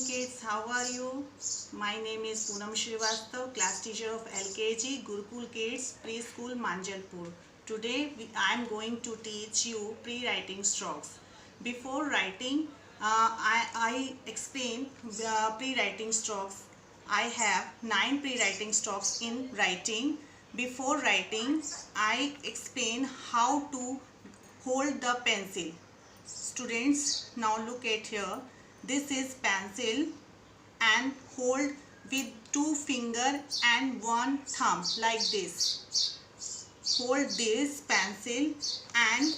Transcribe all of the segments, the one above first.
Kids, how are you? My name is Poonam Srivastav, class teacher of LKG Gurukul Kids Preschool Manjalpur. Today I am going to teach you pre-writing strokes. Before writing, I explain pre-writing strokes. I have 9 pre-writing strokes in writing. Before writing, I explain how to hold the pencil. Students, now look at here. This is pencil and hold with 2 finger and 1 thumb like this. Hold this pencil and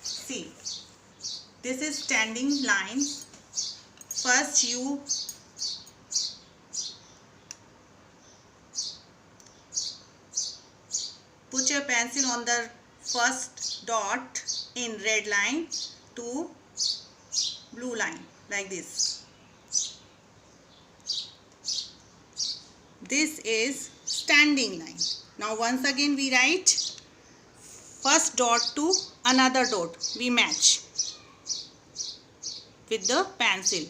see. This is standing line. First you put your pencil on the first dot in red line to blue line like this. This is standing line. Now once again we write first dot to another dot. We match with the pencil.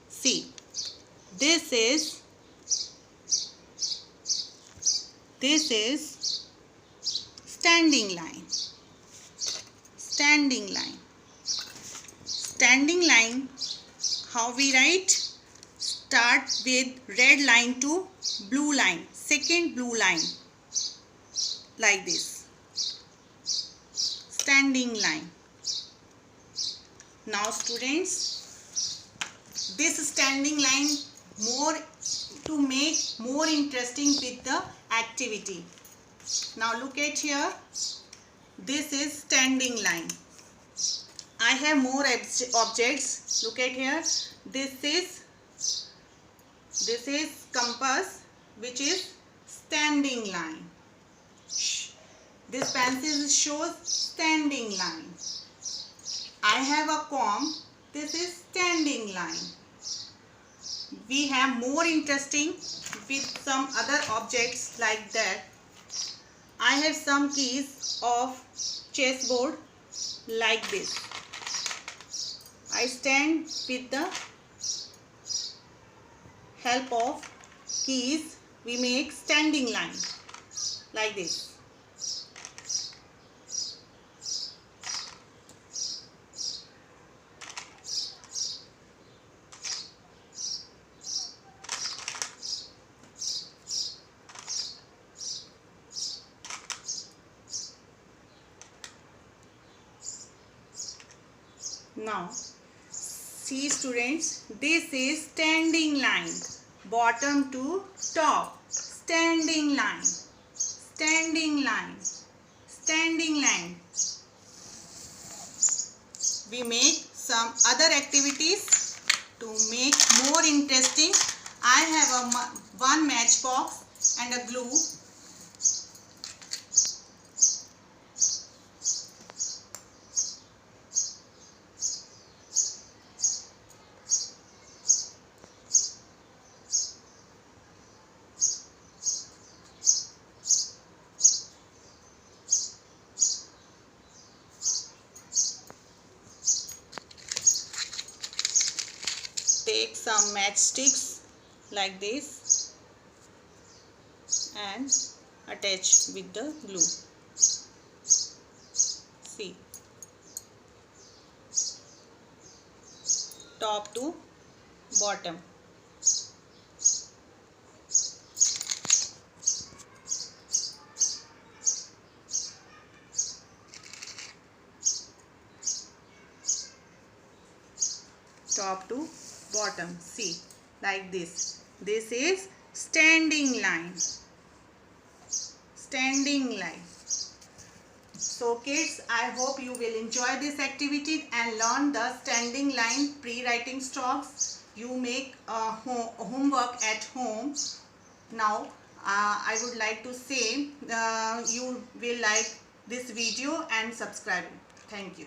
See, this is standing line. Standing line. Standing line, how we write? Start with red line to blue line, second blue line, like this. Standing line. Now students, this standing line to make more interesting with the activity. Now look at here. This is standing line. I have more objects. Look at here. This is compass, which is standing line. This pencil shows standing line. I have a comb. This is standing line. We have more interesting with some other objects like that. I have some keys of chessboard like this. I stand with the help of keys. We make standing line like this. Now, see students, this is standing line, bottom to top, standing line, standing line, standing line. We make some other activities to make more interesting. I have one matchbox and a glue. Take some matchsticks like this and attach with the glue. See, top to bottom. Top to bottom. See, like this. This is standing line. Standing line. So kids, I hope you will enjoy this activity and learn the standing line pre-writing strokes. You make homework at home. Now I would like to say you will like this video and subscribe. Thank you.